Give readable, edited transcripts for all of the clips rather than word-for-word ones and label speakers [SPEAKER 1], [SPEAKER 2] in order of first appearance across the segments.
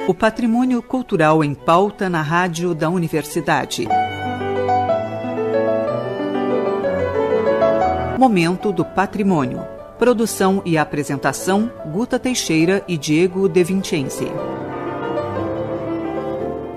[SPEAKER 1] O patrimônio cultural em pauta na rádio da Universidade. Momento do Patrimônio. Produção e apresentação, Guta Teixeira e Diego De Vincenzi.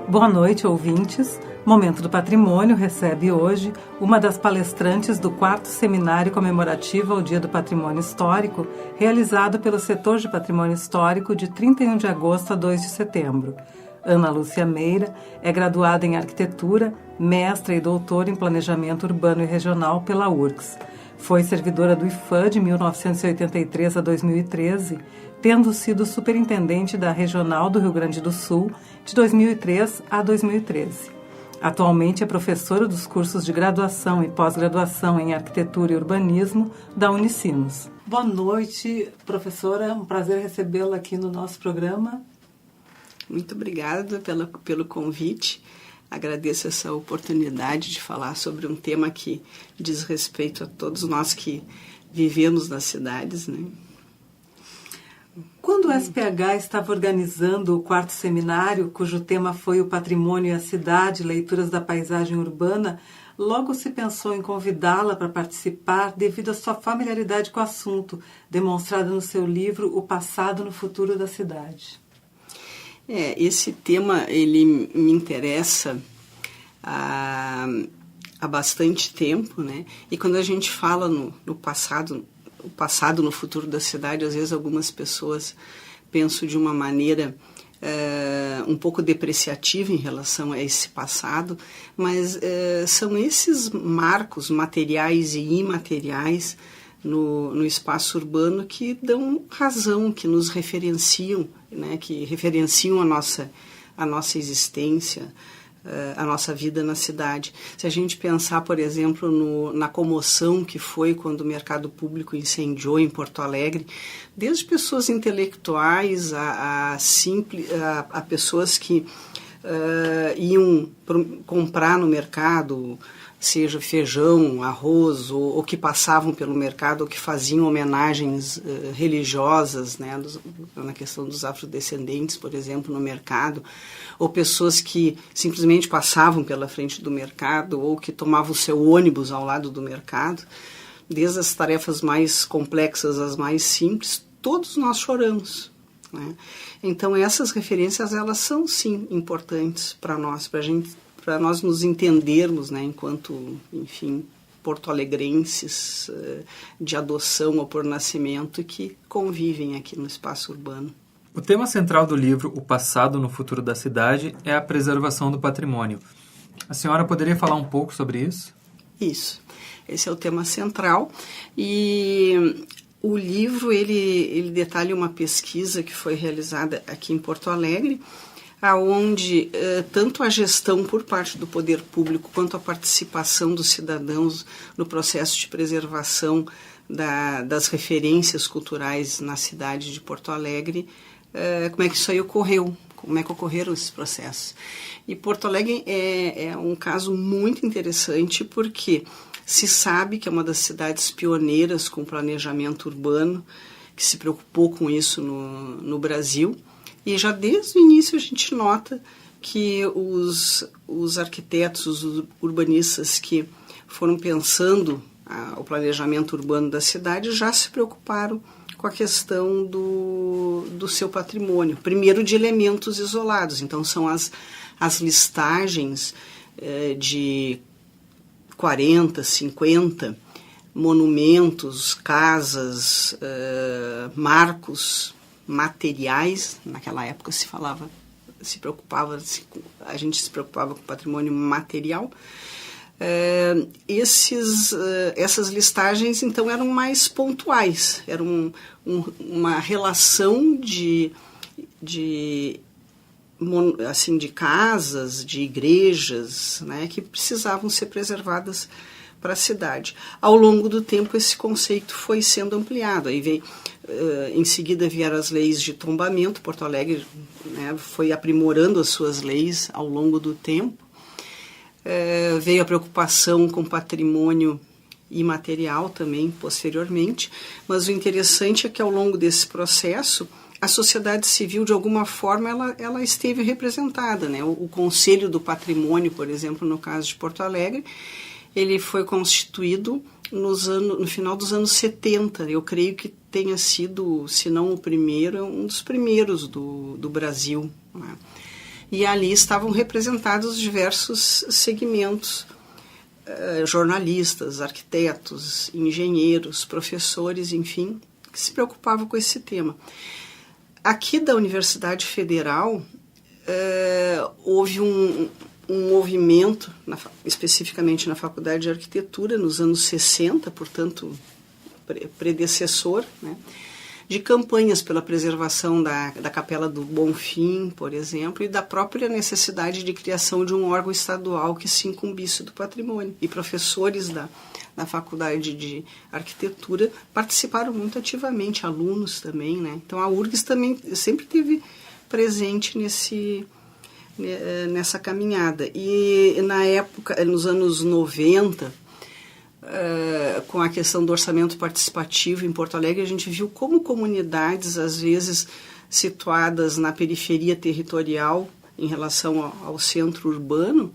[SPEAKER 2] Boa noite, ouvintes. Momento do Patrimônio recebe hoje uma das palestrantes do 4º Seminário Comemorativo ao Dia do Patrimônio Histórico, realizado pelo Setor de Patrimônio Histórico de 31 de agosto a 2 de setembro. Ana Lúcia Meira é graduada em Arquitetura, mestra e doutora em Planejamento Urbano e Regional pela URGS. Foi servidora do IPHAN de 1983 a 2013, tendo sido superintendente da Regional do Rio Grande do Sul de 2003 a 2013. Atualmente é professora dos cursos de graduação e pós-graduação em Arquitetura e Urbanismo da Unicinos. Boa noite, professora. É um prazer recebê-la aqui no nosso programa.
[SPEAKER 3] Muito obrigada pelo convite. Agradeço essa oportunidade de falar sobre um tema que diz respeito a todos nós que vivemos nas cidades, né?
[SPEAKER 2] Quando o SPH estava organizando o 4º seminário, cujo tema foi o Patrimônio e a Cidade, Leituras da Paisagem Urbana, logo se pensou em convidá-la para participar devido à sua familiaridade com o assunto, demonstrada no seu livro O Passado no Futuro da Cidade.
[SPEAKER 3] Esse tema ele me interessa há bastante tempo, né? E quando a gente fala no passado, o passado no futuro da cidade, às vezes algumas pessoas pensam de uma maneira um pouco depreciativa em relação a esse passado, mas são esses marcos materiais e imateriais no espaço urbano que dão razão, que nos referenciam, né, que referenciam a nossa existência, a nossa vida na cidade. Se a gente pensar, por exemplo, na comoção que foi quando o mercado público incendiou em Porto Alegre, desde pessoas intelectuais a pessoas que iam comprar no mercado, seja feijão, arroz, ou que passavam pelo mercado, ou que faziam homenagens religiosas, né, na questão dos afrodescendentes, por exemplo, no mercado, ou pessoas que simplesmente passavam pela frente do mercado, ou que tomavam o seu ônibus ao lado do mercado, desde as tarefas mais complexas às mais simples, todos nós choramos, né? Então essas referências, elas são sim importantes para nós, para nós nos entendermos, né, enquanto, enfim, porto-alegrenses de adoção ou por nascimento que convivem aqui no espaço urbano.
[SPEAKER 4] O tema central do livro O Passado no Futuro da Cidade é a preservação do patrimônio. A senhora poderia falar um pouco sobre isso?
[SPEAKER 3] Isso. Esse é o tema central e o livro ele detalha uma pesquisa que foi realizada aqui em Porto Alegre, aonde tanto a gestão por parte do poder público quanto a participação dos cidadãos no processo de preservação das referências culturais na cidade de Porto Alegre, como é que isso aí ocorreu, como é que ocorreram esses processos. E Porto Alegre é um caso muito interessante porque se sabe que é uma das cidades pioneiras com planejamento urbano, que se preocupou com isso no Brasil. E já desde o início a gente nota que os arquitetos, os urbanistas que foram pensando o planejamento urbano da cidade já se preocuparam com a questão do seu patrimônio. Primeiro de elementos isolados, então são as listagens de 40, 50 monumentos, casas, marcos materiais. Naquela época a gente se preocupava com o patrimônio material. Essas listagens então eram mais pontuais, era uma relação de casas, de igrejas, né, que precisavam ser preservadas para a cidade. Ao longo do tempo esse conceito foi sendo ampliado, aí veio, em seguida vieram as leis de tombamento. Porto Alegre, né, foi aprimorando as suas leis ao longo do tempo. Veio a preocupação com patrimônio imaterial também, posteriormente, mas o interessante é que ao longo desse processo a sociedade civil, de alguma forma, ela esteve representada, né? O Conselho do Patrimônio, por exemplo, no caso de Porto Alegre, ele foi constituído no final dos anos 70. Eu creio que tenha sido, se não o primeiro, um dos primeiros do Brasil, né? E ali estavam representados diversos segmentos, jornalistas, arquitetos, engenheiros, professores, enfim, que se preocupavam com esse tema. Aqui da Universidade Federal, houve um movimento, especificamente na Faculdade de Arquitetura, nos anos 60, portanto, predecessor, né, de campanhas pela preservação da Capela do Bonfim, por exemplo, e da própria necessidade de criação de um órgão estadual que se incumbisse do patrimônio. E professores da Faculdade de Arquitetura participaram muito ativamente, alunos também, né? Então a URGS também sempre esteve presente nessa caminhada. E na época, nos anos 90, com a questão do orçamento participativo em Porto Alegre, a gente viu como comunidades, às vezes situadas na periferia territorial em relação ao centro urbano,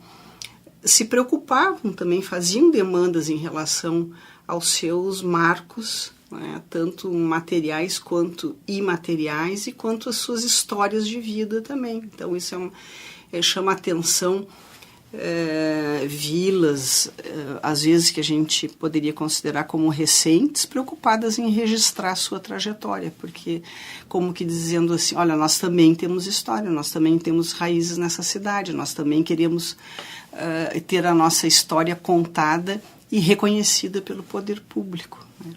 [SPEAKER 3] se preocupavam também, faziam demandas em relação aos seus marcos, né, tanto materiais quanto imateriais, e quanto às suas histórias de vida também. Então isso chama atenção. Vilas, às vezes que a gente poderia considerar como recentes, preocupadas em registrar sua trajetória, porque como que dizendo assim, olha, nós também temos história, nós também temos raízes nessa cidade, nós também queremos ter a nossa história contada e reconhecida pelo poder público, né?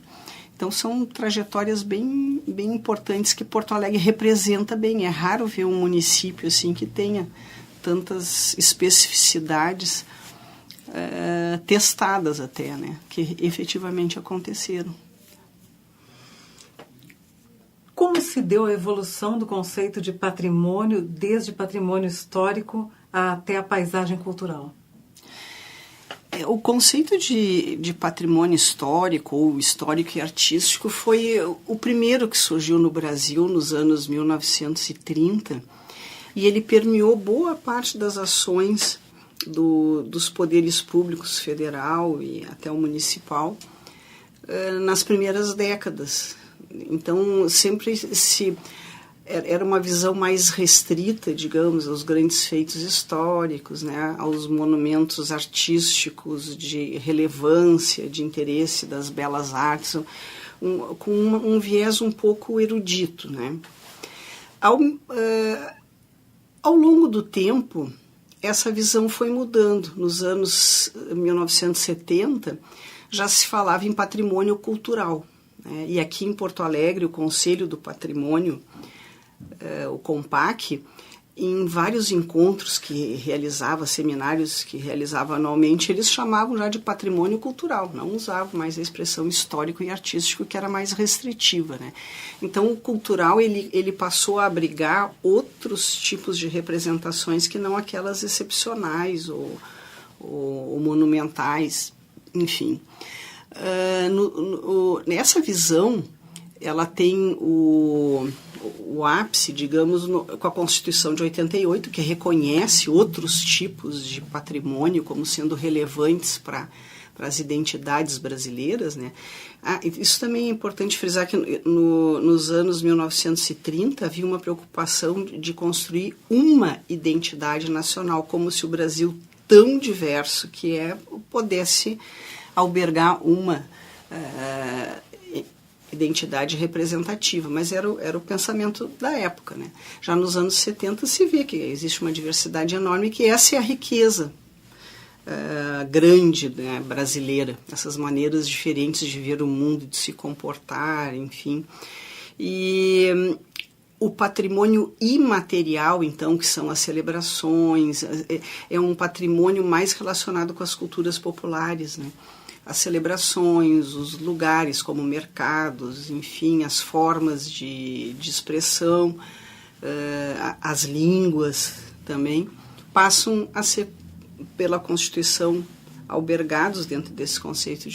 [SPEAKER 3] Então são trajetórias bem importantes que Porto Alegre representa bem. É raro ver um município assim que tenha tantas especificidades testadas até, né, que efetivamente aconteceram.
[SPEAKER 2] Como se deu a evolução do conceito de patrimônio, desde patrimônio histórico até a paisagem cultural?
[SPEAKER 3] O conceito de patrimônio histórico, ou histórico e artístico, foi o primeiro que surgiu no Brasil nos anos 1930, e ele permeou boa parte das ações dos poderes públicos federal e até o municipal nas primeiras décadas. Então, sempre era uma visão mais restrita, digamos, aos grandes feitos históricos, né, aos monumentos artísticos de relevância, de interesse das belas artes, com um viés um pouco erudito, né. Ao longo do tempo, essa visão foi mudando. Nos anos 1970, já se falava em patrimônio cultural, né? E aqui em Porto Alegre, o Conselho do Patrimônio, o CONPAC, em vários encontros que realizava, seminários que realizava anualmente, eles chamavam já de patrimônio cultural, não usavam mais a expressão histórico e artístico, que era mais restritiva, né? Então, o cultural ele passou a abrigar outros tipos de representações que não aquelas excepcionais ou monumentais, enfim. Nessa visão, ela tem o ápice, digamos, com a Constituição de 88, que reconhece outros tipos de patrimônio como sendo relevantes para as identidades brasileiras, né? Isso também é importante frisar que nos anos 1930 havia uma preocupação de construir uma identidade nacional, como se o Brasil, tão diverso que pudesse albergar uma identidade representativa, mas era o pensamento da época, né? Já nos anos 70 se vê que existe uma diversidade enorme, que essa é a riqueza grande, né, brasileira, essas maneiras diferentes de ver o mundo, de se comportar, enfim. E o patrimônio imaterial, então, que são as celebrações, é um patrimônio mais relacionado com as culturas populares, né? As celebrações, os lugares como mercados, enfim, as formas de expressão, as línguas também, passam a ser, pela Constituição, albergados dentro desse conceito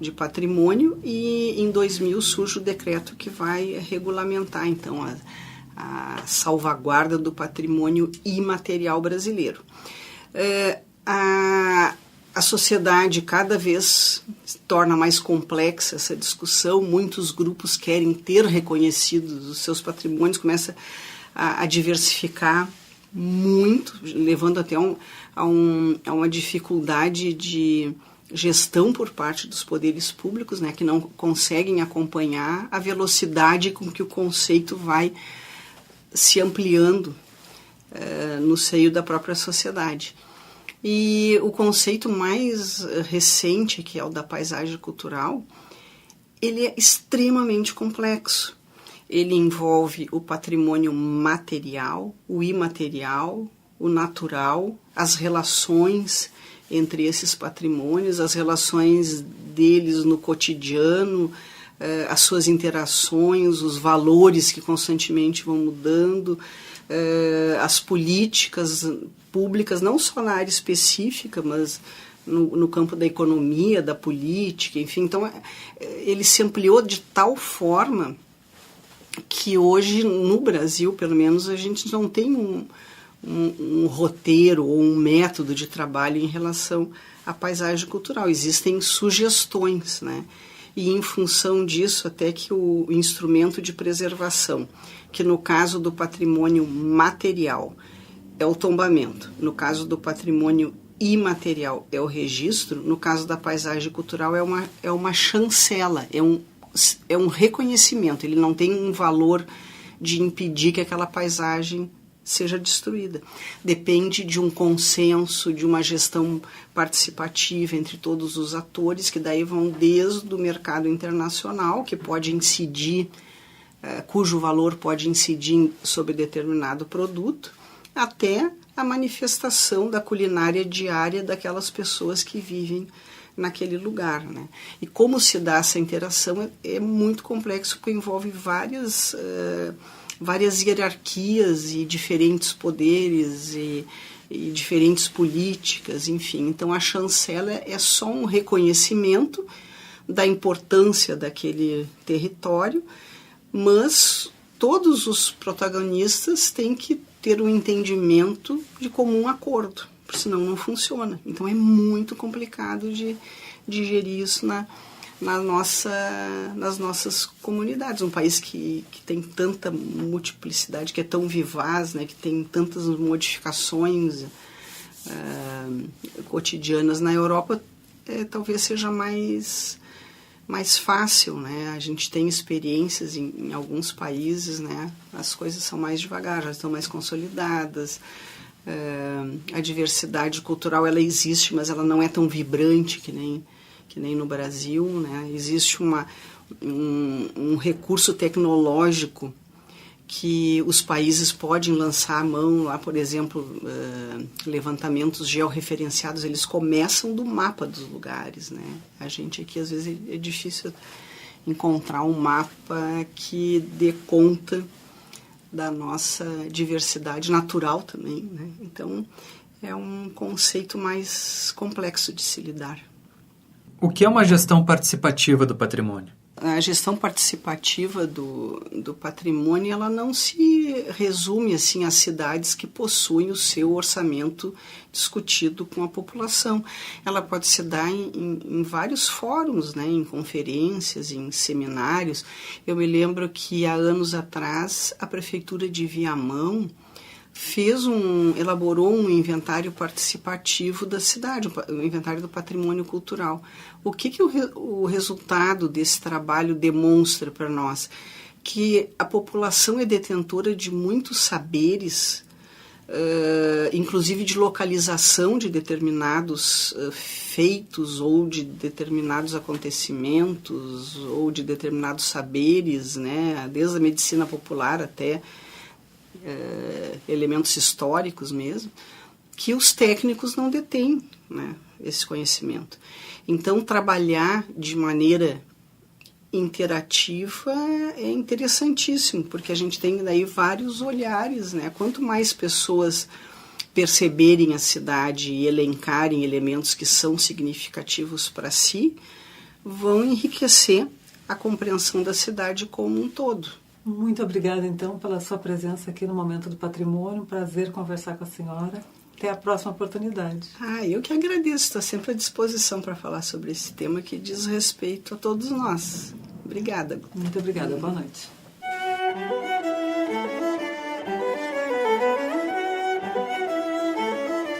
[SPEAKER 3] de patrimônio, e em 2000 surge o decreto que vai regulamentar, então, a salvaguarda do patrimônio imaterial brasileiro. A sociedade cada vez se torna mais complexa essa discussão, muitos grupos querem ter reconhecidos os seus patrimônios, começa a diversificar muito, levando até a uma dificuldade de gestão por parte dos poderes públicos, né, que não conseguem acompanhar a velocidade com que o conceito vai se ampliando no seio da própria sociedade. E o conceito mais recente, que é o da paisagem cultural, ele é extremamente complexo. Ele envolve o patrimônio material, o imaterial, o natural, as relações entre esses patrimônios, as relações deles no cotidiano, as suas interações, os valores que constantemente vão mudando, as políticas públicas, não só na área específica, mas no campo da economia, da política, enfim. Então, ele se ampliou de tal forma que hoje, no Brasil, pelo menos, a gente não tem um roteiro ou um método de trabalho em relação à paisagem cultural. Existem sugestões, né? E em função disso, até que o instrumento de preservação, que no caso do patrimônio material é o tombamento, no caso do patrimônio imaterial é o registro, no caso da paisagem cultural é uma chancela, é um reconhecimento, ele não tem um valor de impedir que aquela paisagem seja destruída. Depende de um consenso, de uma gestão participativa entre todos os atores, que daí vão desde o mercado internacional, que pode incidir, cujo valor pode incidir sobre determinado produto, até a manifestação da culinária diária daquelas pessoas que vivem naquele lugar, né? E como se dá essa interação é muito complexo, porque envolve várias hierarquias e diferentes poderes e diferentes políticas, enfim. Então, a chancela é só um reconhecimento da importância daquele território, mas todos os protagonistas têm que ter um entendimento de comum acordo, porque senão não funciona. Então, é muito complicado de gerir isso nas nossas comunidades. Um país que tem tanta multiplicidade, que é tão vivaz, né, que tem tantas modificações cotidianas. Na Europa, talvez seja mais fácil, né? A gente tem experiências em alguns países, né? As coisas são mais devagar, já estão mais consolidadas. A diversidade cultural, ela existe, mas ela não é tão vibrante que nem no Brasil, né? Existe um recurso tecnológico que os países podem lançar a mão lá, por exemplo, levantamentos georreferenciados, eles começam do mapa dos lugares, né? A gente aqui, às vezes, é difícil encontrar um mapa que dê conta da nossa diversidade natural também, né? Então, é um conceito mais complexo de se lidar.
[SPEAKER 4] O que é uma gestão participativa do patrimônio?
[SPEAKER 3] A gestão participativa do patrimônio, ela não se resume assim às cidades que possuem o seu orçamento discutido com a população. Ela pode se dar em vários fóruns, né, em conferências, em seminários. Eu me lembro que há anos atrás a Prefeitura de Viamão elaborou um inventário participativo da cidade, o inventário do patrimônio cultural. O que o resultado desse trabalho demonstra para nós? Que a população é detentora de muitos saberes, inclusive de localização de determinados feitos ou de determinados acontecimentos ou de determinados saberes, né? Desde a medicina popular até elementos históricos mesmo, que os técnicos não detêm, né, esse conhecimento. Então, trabalhar de maneira interativa é interessantíssimo, porque a gente tem daí vários olhares, né? Quanto mais pessoas perceberem a cidade e elencarem elementos que são significativos para si, vão enriquecer a compreensão da cidade como um todo.
[SPEAKER 2] Muito obrigada, então, pela sua presença aqui no Momento do Patrimônio. Um prazer conversar com a senhora. Até a próxima oportunidade.
[SPEAKER 3] Eu que agradeço. Estou sempre à disposição para falar sobre esse tema que diz respeito a todos nós. Obrigada.
[SPEAKER 2] Muito obrigada. Boa noite.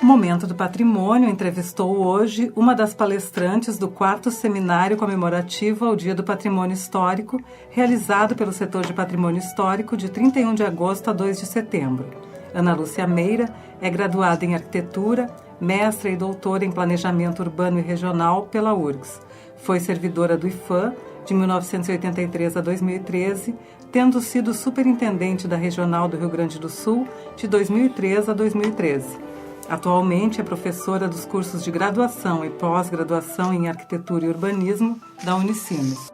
[SPEAKER 2] Momento do Patrimônio entrevistou hoje uma das palestrantes do 4º Seminário Comemorativo ao Dia do Patrimônio Histórico, realizado pelo setor de Patrimônio Histórico de 31 de agosto a 2 de setembro. Ana Lúcia Meira é graduada em Arquitetura, mestra e doutora em Planejamento Urbano e Regional pela URGS. Foi servidora do IPHAN de 1983 a 2013, tendo sido superintendente da Regional do Rio Grande do Sul de 2003 a 2013. Atualmente é professora dos cursos de graduação e pós-graduação em Arquitetura e Urbanismo da Unicinos.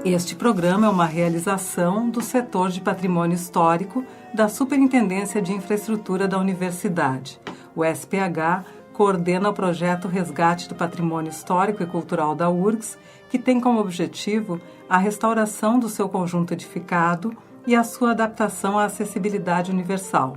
[SPEAKER 2] Este programa é uma realização do setor de Patrimônio Histórico da Superintendência de Infraestrutura da Universidade. O SPH coordena o projeto Resgate do Patrimônio Histórico e Cultural da URGS, que tem como objetivo a restauração do seu conjunto edificado e a sua adaptação à acessibilidade universal.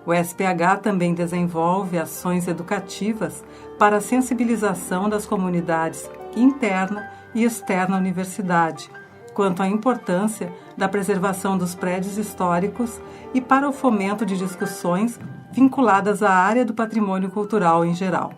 [SPEAKER 2] O SPH também desenvolve ações educativas para a sensibilização das comunidades interna e externa à universidade, quanto à importância da preservação dos prédios históricos e para o fomento de discussões vinculadas à área do patrimônio cultural em geral.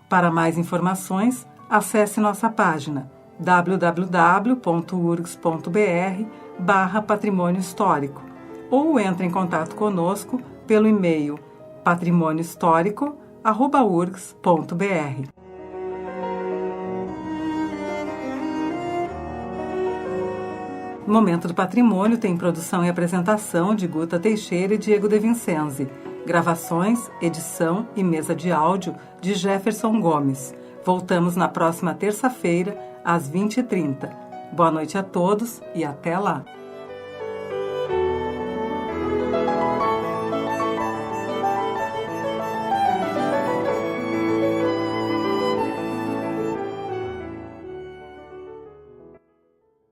[SPEAKER 2] Para mais informações, acesse nossa página www.urgs.br/patrimônio histórico ou entre em contato conosco pelo e-mail patrimôniohistórico@urgs.br. O Momento do Patrimônio tem produção e apresentação de Guta Teixeira e Diego De Vincenzi. Gravações, edição e mesa de áudio de Jefferson Gomes. Voltamos na próxima terça-feira, às 20h30. Boa noite a todos e até lá!